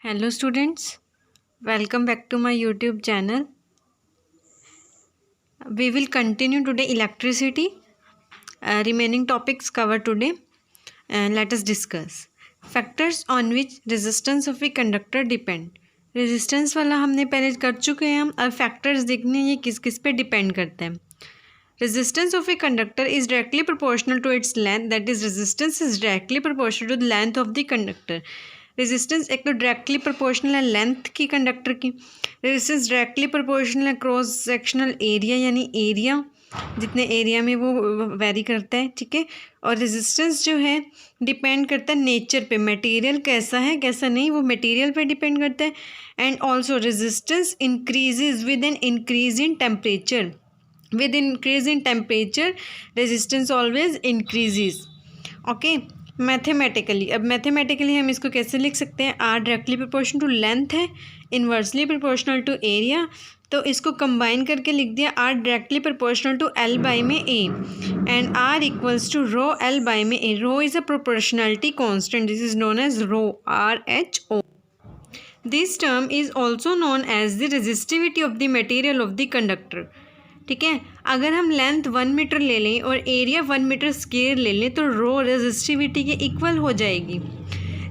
Hello students, welcome back to my YouTube channel. We will continue today electricity. Remaining topics covered today. Let us discuss. Factors on which resistance of a conductor depend. Resistance वाला हमने पहले कर चुके हैं हम. अब factors देखने ये किस किस पे depend करते हैं. Resistance of a conductor is directly proportional to its length. That is, resistance is directly proportional to the length of the conductor. Resistance एक तो डायरेक्टली प्रोपोर्शनल है लेंथ की कंडक्टर की. रेजिस्टेंस डायरेक्टली प्रोपोर्शनल है cross sectional area यानी area जितने area में वो वेरी करता है. ठीक है. और रेजिस्टेंस जो है डिपेंड करता है नेचर पे, मटेरियल कैसा है कैसा नहीं वो मटेरियल पे डिपेंड करता है. And also resistance increases with an increase in temperature. with increase in temperature resistance always increases. Okay. Mathematically, अब मैथमेटिकली हम इसको कैसे लिख सकते हैं. R directly proportional to length है, इन्वर्सली प्रोपोर्शनल टू एरिया, तो इसको कंबाइन करके लिख दिया R directly proportional to L by में A and R equals to rho L by में A. Rho is a proportionality constant. This is known as rho, RHO. This term is also known as the resistivity of the material of the conductor. ठीक है. अगर हम length 1 metre ले लें और area 1 metre square ले लें तो रो रेजिस्टिविटी के इक्वल हो जाएगी.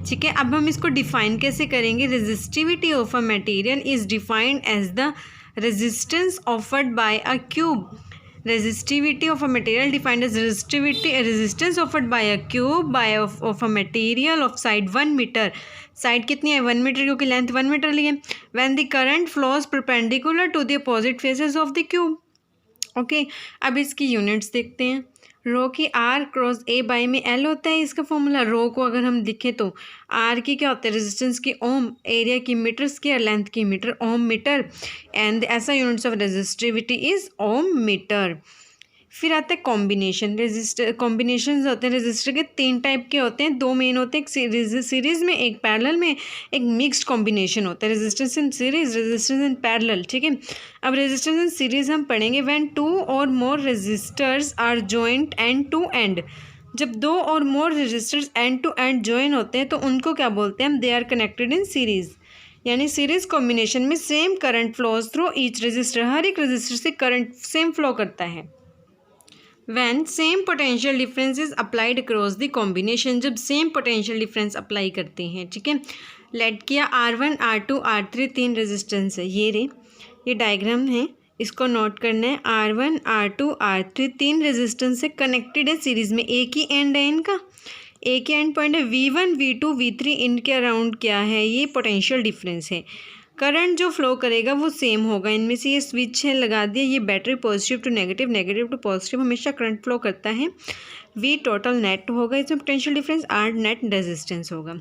ठीक है. अब हम इसको डिफाइन कैसे करेंगे. Resistivity of a material is defined as the resistance offered by a cube. Resistivity of a material defined as resistance offered by a cube by of a material of side 1 metre. Side कितनी है 1 metre क्योंकि length 1 metre ली है. When the current flows perpendicular to the opposite faces of the cube. Okay. अब इसकी units देखते हैं. Rho की आर क्रॉस ए बाई में एल होता है इसका फॉर्मूला. रो को अगर हम लिखें तो आर की क्या होता है रेजिस्टेंस की ओम, एरिया की मीटर स्क्वायर, लेंथ की मीटर, ओम मीटर एंड ऐसा units of resistivity is ohm metre. फिर आता है कॉम्बिनेशन. रेजिस्टर कॉम्बिनेशन होते हैं रेजिस्टर के 3 टाइप के होते हैं. 2 मेन होते हैं, एक सीरीज़ में एक पैरेलल में, एक मिक्स्ड कॉम्बिनेशन होता है. Resistance in series, resistance in parallel. ठीक है. अब रेजिस्टेंस इन सीरीज हम पढ़ेंगे व्हेन 2 और more resistors are joint end to end. जब 2 और more resistors end to end join होते हैं तो उनको क्या बोलते हैं हम, they are connected in series. यानी सीरीज कॉम्बिनेशन में same current flows through each resistor. हर एक रजिस्टर से करंट सेम फ्लो करता है. When same potential difference is applied across the combination. जब सेम पोटेंशियल डिफरेंस अप्लाई करते हैं. ठीक है. लेट किया R1 R2 R3 3 रेजिस्टेंस है. ये डायग्राम है, इसको नोट करना है. R1 R2 R3 3 रेजिस्टेंस से कनेक्टेड है सीरीज में. एक ही एंड है इनका, एक ही एंड पॉइंट है. V1 V2 V3 इनके अराउंड क्या है, ये पोटेंशियल डिफरेंस है. करंट जो फ्लो करेगा वो सेम होगा. इनमें से ये स्विच है लगा दिया, ये battery positive to negative, negative to positive हमेशा करंट फ्लो करता है. V टोटल नेट होगा इसमें potential difference, R net resistance होगा.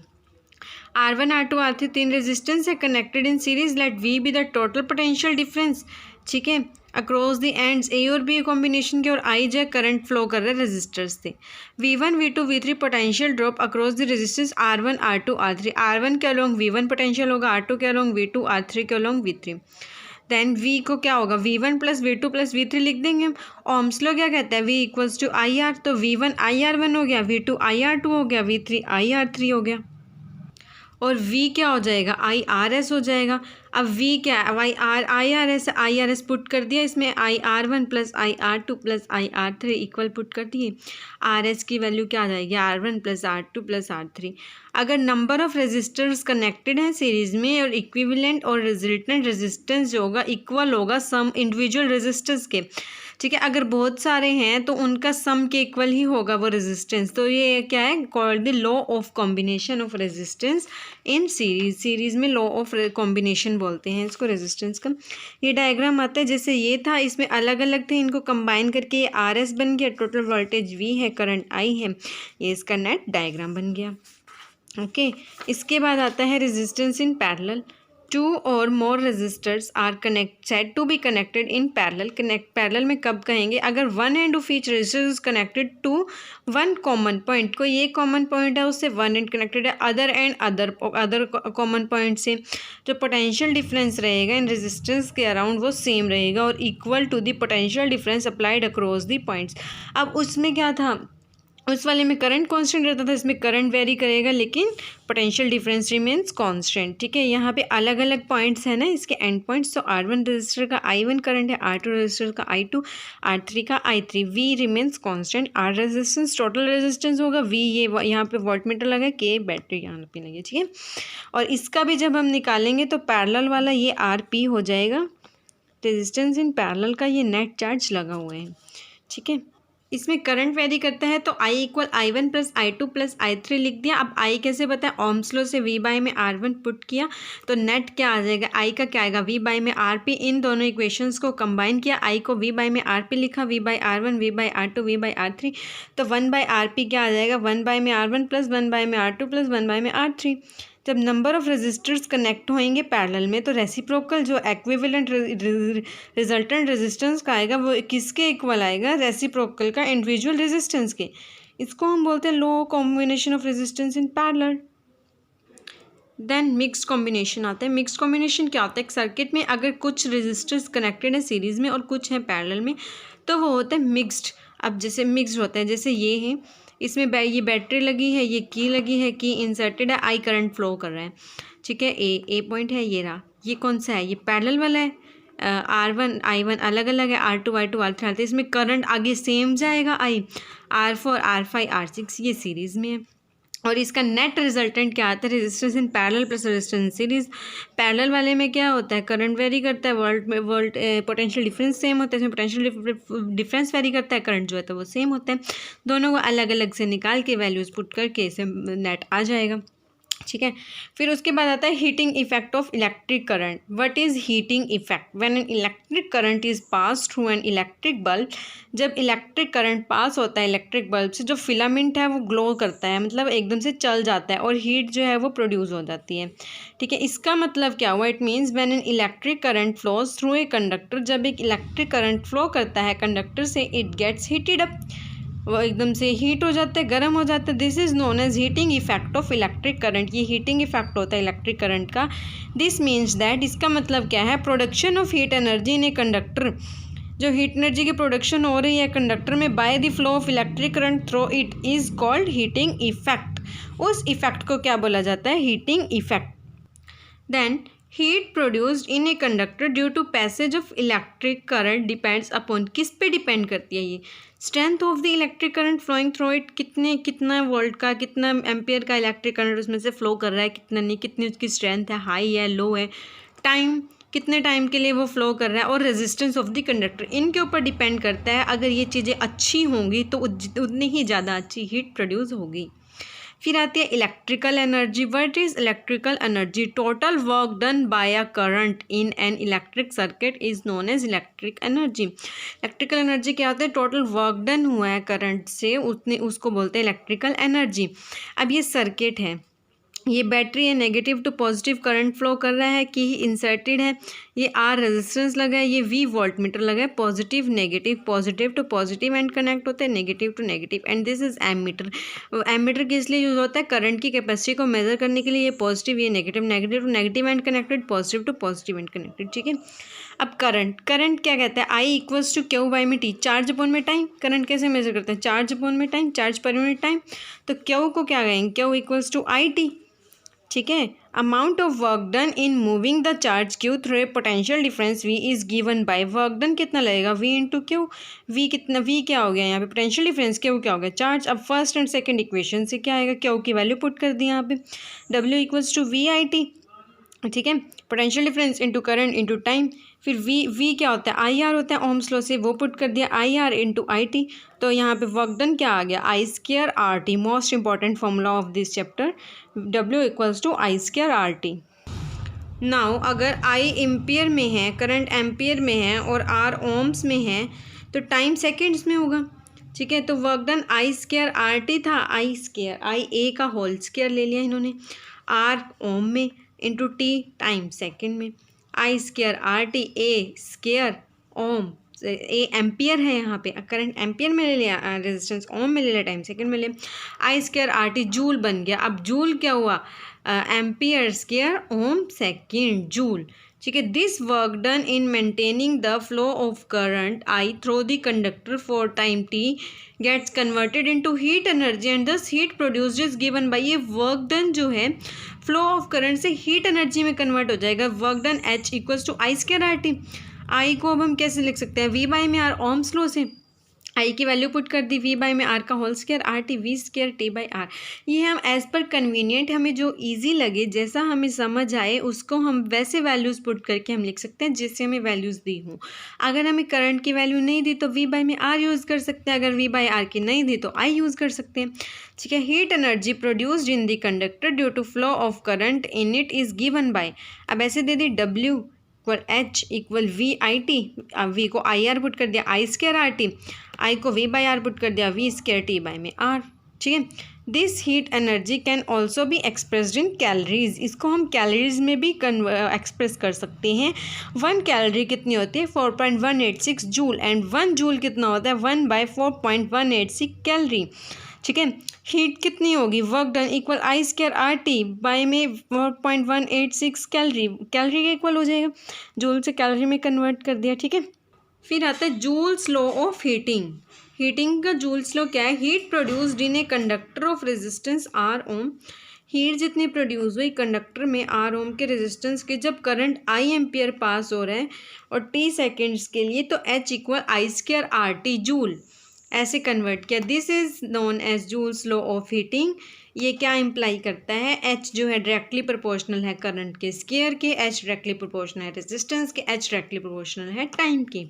R1 R2 R3 3 रेजिस्टेंस है connected in series. Let V be the total potential difference. ठीक है. Across the ends ए और बी कॉम्बिनेशन के और आई जो करंट फ्लो कर रहा है रजिस्टर्स से. V1 V2 V3 potential drop across the resistance R1 R2 R3. R1 के अलोंग V1 पोटेंशियल होगा, R2 के अलोंग V2, R3 के अलोंग V3. देन V को क्या होगा, V1 plus V2 plus V3 लिख देंगे हम. ओम्स लॉ क्या कहता है, V इक्वल्स टू IR. तो V1 IR1 हो गया, V2 IR2 हो गया, V3 IR3 हो गया. और V क्या हो जाएगा, IRS हो जाएगा. अब V क्या है, IRS, IRS पुट कर दिया इसमें, IR1 plus IR2 plus IR3 equal put कर दिए. RS की वैल्यू क्या आ जाएगी, R1 plus R2 plus R3. अगर नंबर ऑफ रेजिस्टर्स कनेक्टेड हैं सीरीज़ में और इक्विवेलेंट और रिजल्टेंट रेजिस्टेंस जो होगा इक्वल होगा सम इंडिविजुअल रेजिस्टर्स के. ठीक है. अगर बहुत सारे हैं तो उनका सम के इक्वल ही होगा वो रेजिस्टेंस. तो ये क्या है, called the law of combination of resistance in series. Series में लॉ ऑफ कॉम्बिनेशन बोलते हैं इसको रेजिस्टेंस का. ये डायग्राम आता है जैसे ये था, इसमें अलग अलग थे, इनको कंबाइन करके ये RS बन गया. टोटल वोल्टेज V है, करंट I है, ये इसका नेट डायग्राम बन गया. ओके. इसके बाद आता है रेजिस्टेंस इन पैरेलल. 2 और more resistors are said to be connected in parallel. Parallel में कब कहेंगे, अगर one end of each resistor is connected to one common point. कोई ये कॉमन पॉइंट है उससे वन एंड कनेक्टेड है other end other common point से. जो पोटेंशियल डिफरेंस रहेगा इन रेजिस्टेंस के अराउंड वो सेम रहेगा और equal to the potential difference applied across the points. अब उसमें क्या था, उस वाले में करंट कांस्टेंट रहता था, इसमें करंट वेरी करेगा लेकिन पोटेंशियल डिफरेंस रिमेन्स कांस्टेंट। ठीक है, यहाँ पे अलग अलग पॉइंट्स है ना इसके एंड पॉइंट्स। तो R1 रजिस्टर का I1 करंट है, R2 रजिस्टर का I2, R3 का I3, V remains constant. R resistance total resistance होगा, V ये यहाँ पे वॉटमीटर लगा है, K बैटरी यहाँ पे लगी। ठीक है, और इसका भी जब हम निकालेंगे तो पैरेलल वाला ये RP हो जाएगा, रेजिस्टेंस इन पैरेलल का ये नेट चार्ज लगा हुआ है। ठीक है, इसमें करंट वेरी करता है तो I equal I1 plus I2 plus I3 लिख दिया। अब I कैसे बताए, ओम्स लॉ से V बाई में R1 पुट किया तो नेट क्या आ जाएगा, I का क्या आएगा, V बाई में RP। इन दोनों इक्वेशंस को कंबाइन किया, I को V बाई में RP लिखा, V by R1, V by R2, V by R3। तो 1 बाई RP क्या आ जाएगा, 1 बाई में R1 प्लस 1 बाई में R2 प्लस 1 बाई में R3। जब नंबर ऑफ रेजिस्टर्स कनेक्ट होंगे पैरेलल में तो रेसिप्रोकल जो एक्विवेलेंट रिजल्टेंट रेजिस्टेंस का आएगा वो किसके इक्वल आएगा, रेसिप्रोकल का इंडिविजुअल रेजिस्टेंस के। इसको हम बोलते हैं लो combination of resistance in parallel. Then mixed combination आता है। मिक्स्ड कॉम्बिनेशन क्या होता है, एक सर्किट में अगर कुछ रेजिस्टर्स कनेक्टेड है सीरीज़ में और कुछ है पैरेलल में तो वो होता है मिक्स्ड। अब जैसे मिक्स्ड होता है, जैसे ये है, इसमें ये बैटरी लगी है, ये की लगी है, की इंसर्टेड है, I करंट फ्लो कर रहा है। ठीक है, ए पॉइंट है, ये रहा, ये कौन सा है, ये पैरेलल वाला है। R1 I1 अलग अलग है, R2 I2 R3 R3, इसमें करंट आगे सेम जाएगा, R4 R5 R6 ये सीरीज़ में है। और इसका नेट रिजल्टेंट क्या आता है, resistance in parallel plus resistance series. Parallel वाले में क्या होता है, करंट वेरी करता है, वोल्ट पोटेंशियल डिफरेंस सेम होता है, इसमें पोटेंशियल डिफरेंस वेरी करता है, करंट जो है तो वो सेम होता है। दोनों को अलग अलग से निकाल के वैल्यूज़ पुट करके इसे नेट आ जाएगा। ठीक है, फिर उसके बाद आता है heating effect of electric current. What is heating effect, when an electric current is pass through an electric bulb. जब इलेक्ट्रिक करंट पास होता है इलेक्ट्रिक बल्ब से, जो फिलामेंट है वो ग्लो करता है, मतलब एकदम से चल जाता है और हीट जो है वो प्रोड्यूस हो जाती है। ठीक है, इसका मतलब क्या हुआ, it means when an electric current flows through a conductor, जब एक इलेक्ट्रिक करंट फ्लो करता है कंडक्टर से, इट गेट्स हीटेड अप, वो एकदम से हीट हो जाता है, गर्म हो जाता है। This is known as heating effect of electric current. ये हीटिंग इफेक्ट होता है इलेक्ट्रिक करंट का। दिस मीन्स दैट, इसका मतलब क्या है, production of heat energy in a conductor, जो हीट एनर्जी की प्रोडक्शन हो रही है कंडक्टर में by the flow of electric current through it is called heating effect. उस इफेक्ट को क्या बोला जाता है, heating effect. Then heat produced in a conductor due to passage of electric current depends upon, किस पे डिपेंड करती है ये, strength of the electric current flowing through it, कितना वोल्ट का, कितना एम्पियर का इलेक्ट्रिक करंट उसमें से फ्लो कर रहा है, कितना नहीं, कितनी उसकी स्ट्रेंथ है, हाई है लो है, टाइम कितने टाइम के लिए वो फ्लो कर रहा है, और रेजिस्टेंस ऑफ द कंडक्टर, इनके ऊपर डिपेंड करता है। अगर ये चीज़ें अच्छी होंगी तो उतनी ही ज़्यादा अच्छी हीट प्रोड्यूस होगी। फिर आती है electrical energy. What is electrical energy, total work done by a current in an electric circuit is known as electric energy. Electrical energy क्या होता है, टोटल वर्क डन हुआ है करंट से, उसको बोलते हैं इलेक्ट्रिकल एनर्जी। अब ये सर्किट है, ये बैटरी है, negative to positive current flow कर रहा है, कि इंसर्टेड है, ये R रेजिस्टेंस लगा है, ये V वोल्टमीटर लगा है, positive negative, positive to positive end connect होता है, negative to negative, and this is ammeter. Ammeter किस लिए यूज होता है, करंट की कैपेसिटी को मेजर करने के लिए। ये पॉजिटिव, ये negative, negative to negative and connected, positive to positive and connected. ठीक है, अब करंट क्या कहता है, I equals to Q by में T, चार्ज अपॉन में टाइम। करंट कैसे मेजर करते हैं, चार्ज अपॉन में time, charge per unit time. तो Q को क्या कहेंगे, Q इक्वल्स टू IT। ठीक है, amount of work done in moving the charge Q through a potential difference V is given by, work done कितना लगेगा, V into Q। V कितना, V क्या हो गया यहाँ पे, पोटेंशियल डिफरेंस, Q क्या हो गया, चार्ज। अब फर्स्ट एंड सेकंड इक्वेशन से क्या आएगा, Q की वैल्यू पुट कर दी यहाँ पे, W इक्वल्स टू VIT। ठीक है, potential difference into current into time. फिर V क्या होता है, IR होता है, ओम्स लॉ से वो पुट कर दिया, IR इंटू IT। तो यहाँ पे वर्क डन क्या आ गया, I²RT, most important formula of this chapter, W equals to I²RT। Now अगर I एम्पियर में है, करंट एम्पियर में है और R ओम्स में है तो टाइम सेकेंड्स में होगा। ठीक है, तो वर्क डन I²RT था, I A का होल स्क्वायर ले लिया इन्होंने, R ओम में इंटू T टाइम सेकेंड में, I²RT A² Om, A ampere है यहाँ पे, करंट एम्पियर में ले लिया, रेजिस्टेंस ओम में ले लिया, टाइम सेकंड में ले, I²RT जूल बन गया। अब जूल क्या हुआ, ampere square ohm second joule. ठीक है। This work done in maintaining the flow of current I through the conductor for time T gets converted into heat energy and this heat produced is given by. ये work done जो है flow of current से heat energy में convert हो जाएगा। Work done H equals to I square R T. I को अब हम कैसे लिख सकते हैं, वी बाई में आर, ओम्स लॉ से आई की वैल्यू पुट कर दी, वी बाई में आर का whole square R T, V square T by R. ये हम एज़ पर कन्वीनियंट, हमें जो इजी लगे, जैसा हमें समझ आए उसको हम वैसे वैल्यूज़ पुट करके हम लिख सकते हैं जिससे हमें वैल्यूज़ दी हों। अगर हमें करंट की वैल्यू नहीं दी तो वी बाई में आर यूज़ कर सकते हैं, अगर वी बाई आर की नहीं दी तो आई यूज़ कर सकते हैं। ठीक है। Heat energy produced in the conductor due to flow of current in it is given by. अब ऐसे दे दी W equal H equal V I T, V को आई आर पुट कर दिया I square R T, I को V by R put कर दिया वी स्क्वायर टी बाई में आर। ठीक है। This heat energy can also be expressed in calories. इसको हम कैलोरीज में भी एक्सप्रेस कर सकते हैं। 1 कैलोरी कितनी होती है 4.186 जूल एंड 1 जूल कितना होता है 1/4.186 कैलोरी। ठीक है। हीट कितनी होगी, work done equal I square R T by में 4.186 कैलोरी, कैलोरी का इक्वल हो जाएगा, जूल से कैलोरी में कन्वर्ट कर दिया। ठीक है। फिर आता है Joule's law of heating. Heating का जूल्स लॉ क्या है, heat produced in a conductor of resistance R ohm. Heat जितनी प्रोड्यूस हुई कंडक्टर में आर ओम के रेजिस्टेंस के, जब करंट आई एम्पियर पास हो रहा है और टी सेकेंड्स के लिए, तो H equal I square R T joule, ऐसे कन्वर्ट किया। This is known as Joule's law of heating. ये क्या इम्प्लाई करता है, H जो है डायरेक्टली प्रोपोर्शनल है करंट के स्क्वायर के, H डायरेक्टली प्रोपोर्शनल है रेजिस्टेंस के, H डायरेक्टली प्रोपोर्शनल है टाइम के।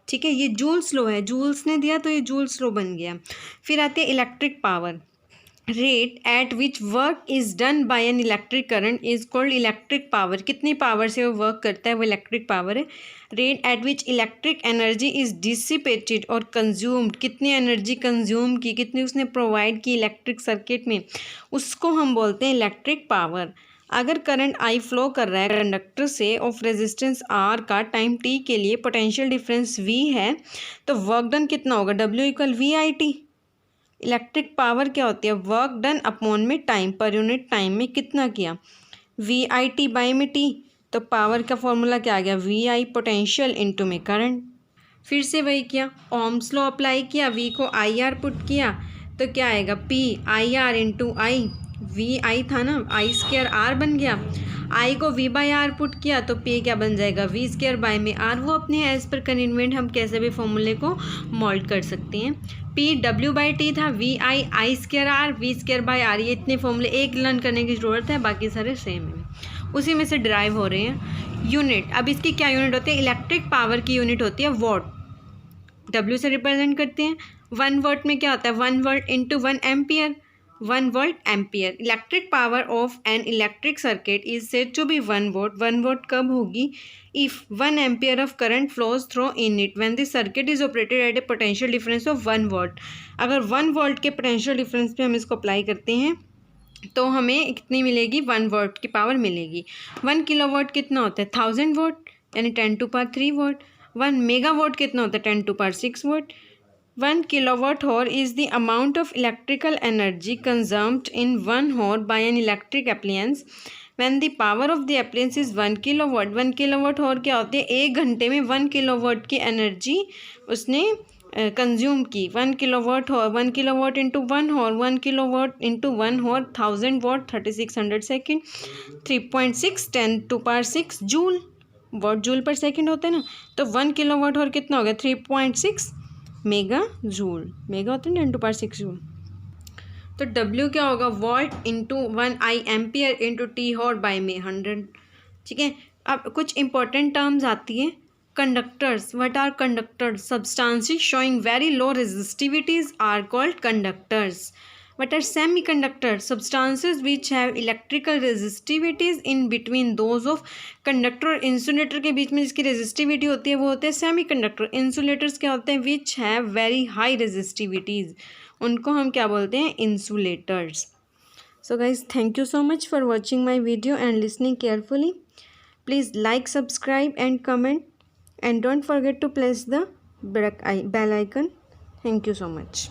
ठीक है। ये जूल्स लॉ है, जूल्स ने दिया तो ये जूल्स लॉ बन गया। फिर आती है electric power. Rate at which work is done by an electric current is called electric power. कितनी पावर से वो वर्क करता है वो इलेक्ट्रिक पावर है। Rate at which electric energy is dissipated और कंज्यूम्ड, कितनी एनर्जी कंज्यूम की, कितनी उसने प्रोवाइड की इलेक्ट्रिक सर्किट में, उसको हम बोलते हैं इलेक्ट्रिक पावर। अगर करंट आई फ्लो कर रहा है कंडक्टर से ऑफ रेजिस्टेंस आर का टाइम टी के लिए, पोटेंशियल डिफरेंस वी है, तो वर्क डन कितना होगा, W equal V I T. Electric power क्या होती है, वर्क डन अपॉन में टाइम, पर यूनिट टाइम में कितना किया, वी आई टी बाई में टी, तो पावर का फॉर्मूला क्या आ गया, वी आई पोटेंशियल इंटू में करंट। फिर से वही किया, ओम्स लॉ अप्लाई किया, वी को आई आर पुट किया, तो क्या आएगा P I R into I, V I था ना, आई स्क्वायर आर बन गया, आई को वी बाई आर पुट किया तो पी क्या बन जाएगा, वी स्क्वायर बाई में आर। वो अपने एज पर कन्वीनियंट हम कैसे भी फॉर्मूले को मोल्ड कर सकते हैं। पी डब्ल्यू बाई टी था, V I I square R, V square by R, ये इतने फॉर्मूले एक लर्न करने की ज़रूरत है, बाकी सारे सेम है, उसी में से डिराइव हो रहे हैं। यूनिट, अब इसकी क्या यूनिट होती है, इलेक्ट्रिक पावर की यूनिट होती है वॉट, डब्ल्यू से रिप्रेजेंट करते हैं। 1 वॉट में क्या होता है, 1 volt into 1 ampere, 1 volt ampere. Electric power of an electric circuit is said to be 1 watt. 1 watt कब होगी, if 1 ampere of current flows through in it when this circuit is operated at a potential difference of 1 volt. अगर 1 volt के potential difference पे हम इसको apply करते हैं तो हमें कितनी मिलेगी, 1 वोट की पावर मिलेगी। 1 किलोवाट कितना होता है, 1000 वोट, यानी 10 टू पावर 3 वोट। 1 मेगावाट कितना होता है, 10 to power 6 watt. 1 kilowatt hour is the amount of electrical energy consumed in 1 hour by an electric appliance when the power of the appliance is 1 kilowatt। 1 kilowatt hour क्या होती है, 1 घंटे में 1 kilowatt की energy उसने कंज्यूम की। 1 kilowatt होर, 1 kilowatt into 1 होर, 1 kilowatt into 1 hour, 1000 watt 3600 second, 3.6 10 to power 6 joule, watt joule per second होता है ना, तो 1 किलोवाट होर कितना हो गया, 3.6 मेगा जूल, मेगा होता है 10 टू पावर 6 जूल। तो W क्या होगा, volt into 1 I ampere into T hour by में 100। ठीक है, अब कुछ इंपॉर्टेंट टर्म्स आती हैं। Conductors, what are conductors, substances showing very low resistivities are called conductors. What are semiconductors? Substances which have electrical resistivities in between those of conductor और insulator के बीच में जिसकी resistivity होती है वो होते हैं semiconductor। insulators क्या होते हैं, which have very high resistivities, उनको हम क्या बोलते हैं, insulators। So guys, thank you so much for watching my video and listening carefully. Please like, subscribe and comment, and don't forget to press the bell icon. Thank you so much.